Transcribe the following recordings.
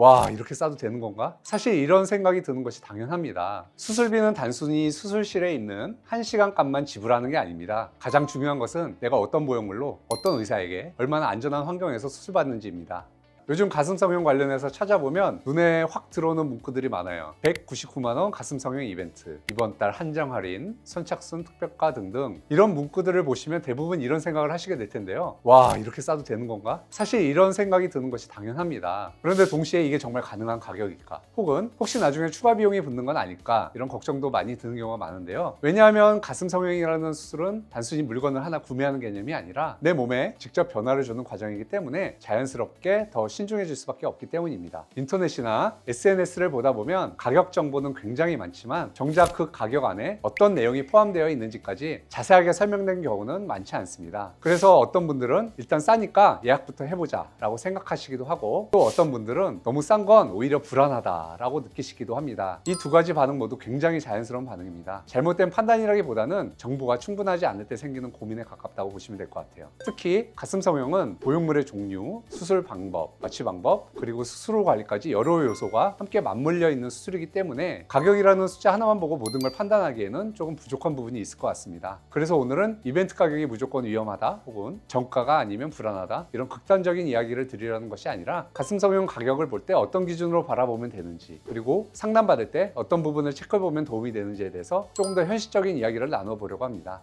와, 이렇게 싸도 되는 건가? 사실 이런 생각이 드는 것이 당연합니다. 수술비는 단순히 수술실에 있는 1시간 값만 지불하는 게 아닙니다. 가장 중요한 것은 내가 어떤 보형물로 어떤 의사에게 얼마나 안전한 환경에서 수술받는지입니다. 요즘 가슴 성형 관련해서 찾아보면 눈에 확 들어오는 문구들이 많아요. 199만 원 가슴 성형 이벤트, 이번 달 한정 할인, 선착순 특별가 등등. 이런 문구들을 보시면 대부분 이런 생각을 하시게 될 텐데요. 와, 이렇게 싸도 되는 건가? 사실 이런 생각이 드는 것이 당연합니다. 그런데 동시에 이게 정말 가능한 가격일까? 혹은 혹시 나중에 추가 비용이 붙는 건 아닐까? 이런 걱정도 많이 드는 경우가 많은데요. 왜냐하면 가슴 성형이라는 수술은 단순히 물건을 하나 구매하는 개념이 아니라 내 몸에 직접 변화를 주는 과정이기 때문에 자연스럽게 더 신중해질 수밖에 없기 때문입니다. 인터넷이나 SNS를 보다 보면 가격 정보는 굉장히 많지만 정작 그 가격 안에 어떤 내용이 포함되어 있는지까지 자세하게 설명된 경우는 많지 않습니다. 그래서 어떤 분들은 일단 싸니까 예약부터 해보자 라고 생각하시기도 하고, 또 어떤 분들은 너무 싼 건 오히려 불안하다 라고 느끼시기도 합니다. 이 두 가지 반응 모두 굉장히 자연스러운 반응입니다. 잘못된 판단이라기보다는 정보가 충분하지 않을 때 생기는 고민에 가깝다고 보시면 될 것 같아요. 특히 가슴 성형은 보형물의 종류, 수술 방법, 마취 방법, 그리고 수술 후 관리까지 여러 요소가 함께 맞물려 있는 수술이기 때문에 가격이라는 숫자 하나만 보고 모든 걸 판단하기에는 조금 부족한 부분이 있을 것 같습니다. 그래서 오늘은 이벤트 가격이 무조건 위험하다 혹은 정가가 아니면 불안하다, 이런 극단적인 이야기를 드리려는 것이 아니라 가슴 성형 가격을 볼 때 어떤 기준으로 바라보면 되는지, 그리고 상담받을 때 어떤 부분을 체크해보면 도움이 되는지에 대해서 조금 더 현실적인 이야기를 나눠보려고 합니다.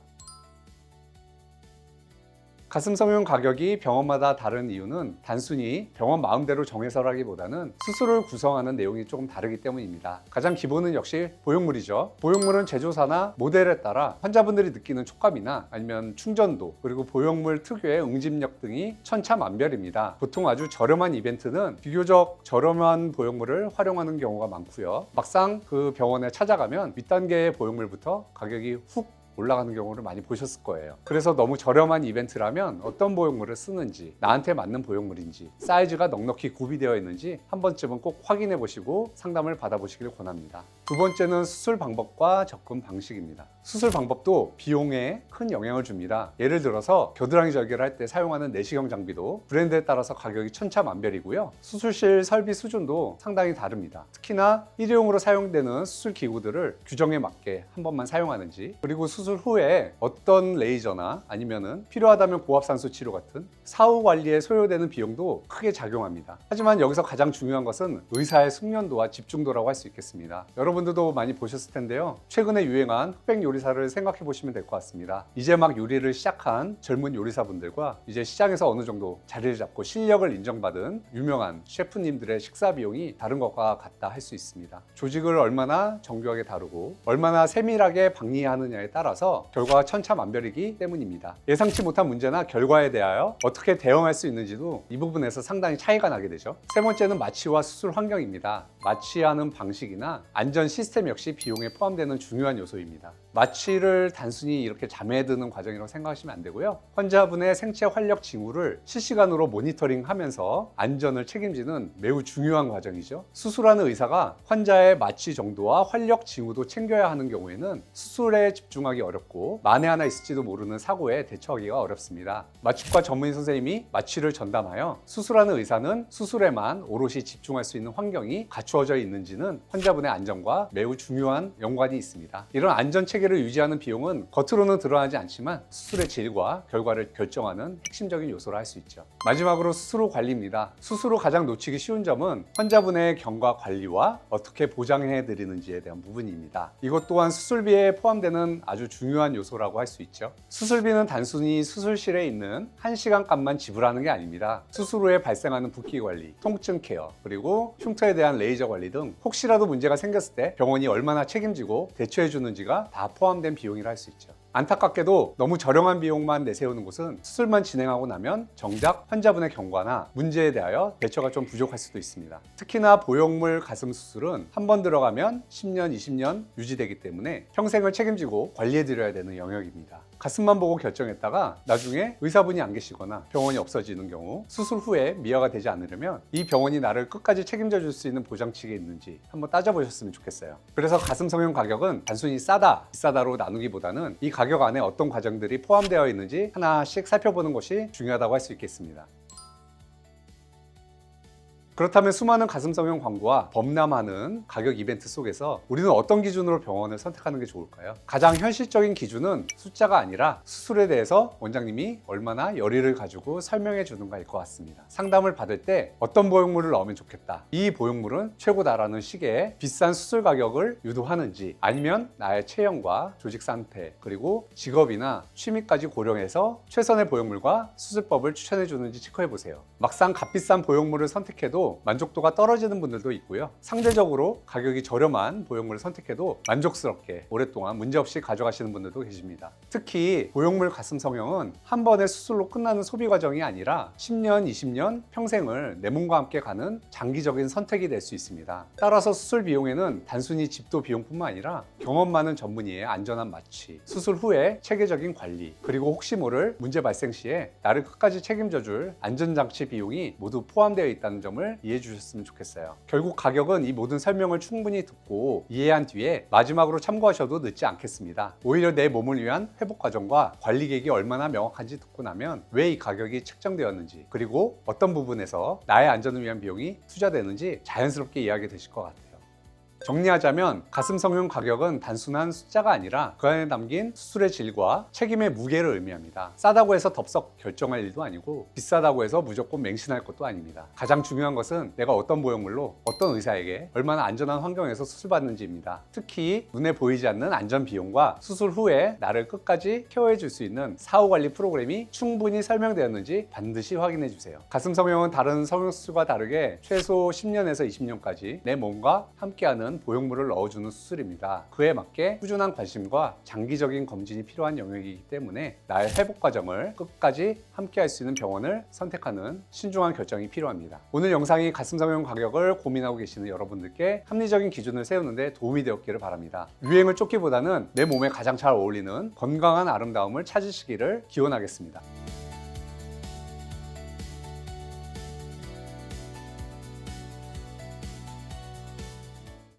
가슴 성형 가격이 병원마다 다른 이유는 단순히 병원 마음대로 정해서라기보다는 수술을 구성하는 내용이 조금 다르기 때문입니다. 가장 기본은 역시 보형물이죠. 보형물은 제조사나 모델에 따라 환자분들이 느끼는 촉감이나 아니면 충전도, 그리고 보형물 특유의 응집력 등이 천차만별입니다. 보통 아주 저렴한 이벤트는 비교적 저렴한 보형물을 활용하는 경우가 많고요. 막상 그 병원에 찾아가면 윗단계의 보형물부터 가격이 훅 올라가는 경우를 많이 보셨을 거예요. 그래서 너무 저렴한 이벤트라면 어떤 보형물을 쓰는지, 나한테 맞는 보형물인지, 사이즈가 넉넉히 구비되어 있는지 한 번쯤은 꼭 확인해 보시고 상담을 받아보시길 권합니다. 두 번째는 수술 방법과 접근 방식입니다. 수술 방법도 비용에 큰 영향을 줍니다. 예를 들어서 겨드랑이 절개를 할 때 사용하는 내시경 장비도 브랜드에 따라서 가격이 천차만별이고요. 수술실 설비 수준도 상당히 다릅니다. 특히나 일회용으로 사용되는 수술 기구들을 규정에 맞게 한 번만 사용하는지, 그리고 수술 후에 어떤 레이저나 아니면은 필요하다면 고압산소 치료 같은 사후 관리에 소요되는 비용도 크게 작용합니다. 하지만 여기서 가장 중요한 것은 의사의 숙련도와 집중도라고 할 수 있겠습니다. 여러분들도 많이 보셨을 텐데요. 최근에 유행한 흑백 요리사를 생각해 보시면 될 것 같습니다. 이제 막 요리를 시작한 젊은 요리사분들과 이제 시장에서 어느 정도 자리를 잡고 실력을 인정받은 유명한 셰프님들의 식사 비용이 다른 것과 같다 할 수 있습니다. 조직을 얼마나 정교하게 다루고 얼마나 세밀하게 방리하느냐에 따라서 결과가 천차만별이기 때문입니다. 예상치 못한 문제나 결과에 대하여 어떻게 대응할 수 있는지도 이 부분에서 상당히 차이가 나게 되죠. 세 번째는 마취와 수술 환경입니다. 마취하는 방식이나 안전 시스템 역시 비용에 포함되는 중요한 요소입니다. 마취를 단순히 이렇게 잠에 드는 과정이라고 생각하시면 안 되고요. 환자분의 생체 활력 징후를 실시간으로 모니터링하면서 안전을 책임지는 매우 중요한 과정이죠. 수술하는 의사가 환자의 마취 정도와 활력 징후도 챙겨야 하는 경우에는 수술에 집중하기 어렵고 만에 하나 있을지도 모르는 사고에 대처하기가 어렵습니다. 마취과 전문의 선생님이 마취를 전담하여 수술하는 의사는 수술에만 오롯이 집중할 수 있는 환경이 갖추어져 있는지는 환자분의 안전과 매우 중요한 연관이 있습니다. 이런 안전 체계를 유지하는 비용은 겉으로는 드러나지 않지만 수술의 질과 결과를 결정하는 핵심적인 요소라 할 수 있죠. 마지막으로 수술 후 관리입니다. 수술 후 가장 놓치기 쉬운 점은 환자분의 경과 관리와 어떻게 보장해 드리는지에 대한 부분입니다. 이것 또한 수술비에 포함되는 아주 중요한 요소라고 할 수 있죠. 수술비는 단순히 수술실에 있는 1시간 값만 지불하는 게 아닙니다. 수술 후에 발생하는 붓기 관리, 통증 케어, 그리고 흉터에 대한 레이저 관리 등 혹시라도 문제가 생겼을 때 병원이 얼마나 책임지고 대처해 주는지가 다 포함된 비용이라 할 수 있죠. 안타깝게도 너무 저렴한 비용만 내세우는 곳은 수술만 진행하고 나면 정작 환자분의 경과나 문제에 대하여 대처가 좀 부족할 수도 있습니다. 특히나 보형물 가슴 수술은 한 번 들어가면 10년, 20년 유지되기 때문에 평생을 책임지고 관리해드려야 되는 영역입니다. 가슴만 보고 결정했다가 나중에 의사분이 안 계시거나 병원이 없어지는 경우 수술 후에 미화가 되지 않으려면 이 병원이 나를 끝까지 책임져 줄 수 있는 보장책이 있는지 한번 따져보셨으면 좋겠어요. 그래서 가슴 성형 가격은 단순히 싸다, 비싸다로 나누기보다는 이 가격 안에 어떤 과정들이 포함되어 있는지 하나씩 살펴보는 것이 중요하다고 할 수 있겠습니다. 그렇다면 수많은 가슴 성형 광고와 범람하는 가격 이벤트 속에서 우리는 어떤 기준으로 병원을 선택하는 게 좋을까요? 가장 현실적인 기준은 숫자가 아니라 수술에 대해서 원장님이 얼마나 열의를 가지고 설명해 주는가일 것 같습니다. 상담을 받을 때 어떤 보형물을 넣으면 좋겠다, 이 보형물은 최고다라는 식의 비싼 수술 가격을 유도하는지, 아니면 나의 체형과 조직 상태 그리고 직업이나 취미까지 고려해서 최선의 보형물과 수술법을 추천해 주는지 체크해 보세요. 막상 값비싼 보형물을 선택해도 만족도가 떨어지는 분들도 있고요. 상대적으로 가격이 저렴한 보형물을 선택해도 만족스럽게 오랫동안 문제없이 가져가시는 분들도 계십니다. 특히 보형물 가슴 성형은 한 번의 수술로 끝나는 소비 과정이 아니라 10년, 20년, 평생을 내 몸과 함께 가는 장기적인 선택이 될 수 있습니다. 따라서 수술 비용에는 단순히 집도 비용뿐만 아니라 경험 많은 전문의의 안전한 마취, 수술 후에 체계적인 관리, 그리고 혹시 모를 문제 발생 시에 나를 끝까지 책임져줄 안전장치 비용이 모두 포함되어 있다는 점을 이해해 주셨으면 좋겠어요. 결국 가격은 이 모든 설명을 충분히 듣고 이해한 뒤에 마지막으로 참고하셔도 늦지 않겠습니다. 오히려 내 몸을 위한 회복 과정과 관리 계획이 얼마나 명확한지 듣고 나면 왜 이 가격이 책정되었는지, 그리고 어떤 부분에서 나의 안전을 위한 비용이 투자되는지 자연스럽게 이해하게 되실 것 같아요. 정리하자면 가슴 성형 가격은 단순한 숫자가 아니라 그 안에 담긴 수술의 질과 책임의 무게를 의미합니다. 싸다고 해서 덥석 결정할 일도 아니고 비싸다고 해서 무조건 맹신할 것도 아닙니다. 가장 중요한 것은 내가 어떤 보형물로 어떤 의사에게 얼마나 안전한 환경에서 수술받는지입니다. 특히 눈에 보이지 않는 안전 비용과 수술 후에 나를 끝까지 케어해 줄 수 있는 사후관리 프로그램이 충분히 설명되었는지 반드시 확인해 주세요. 가슴 성형은 다른 성형 수술과 다르게 최소 10년에서 20년까지 내 몸과 함께하는 보형물을 넣어주는 수술입니다. 그에 맞게 꾸준한 관심과 장기적인 검진이 필요한 영역이기 때문에 나의 회복 과정을 끝까지 함께 할 수 있는 병원을 선택하는 신중한 결정이 필요합니다. 오늘 영상이 가슴 성형 가격을 고민하고 계시는 여러분들께 합리적인 기준을 세우는데 도움이 되었기를 바랍니다. 유행을 쫓기보다는 내 몸에 가장 잘 어울리는 건강한 아름다움을 찾으시기를 기원하겠습니다.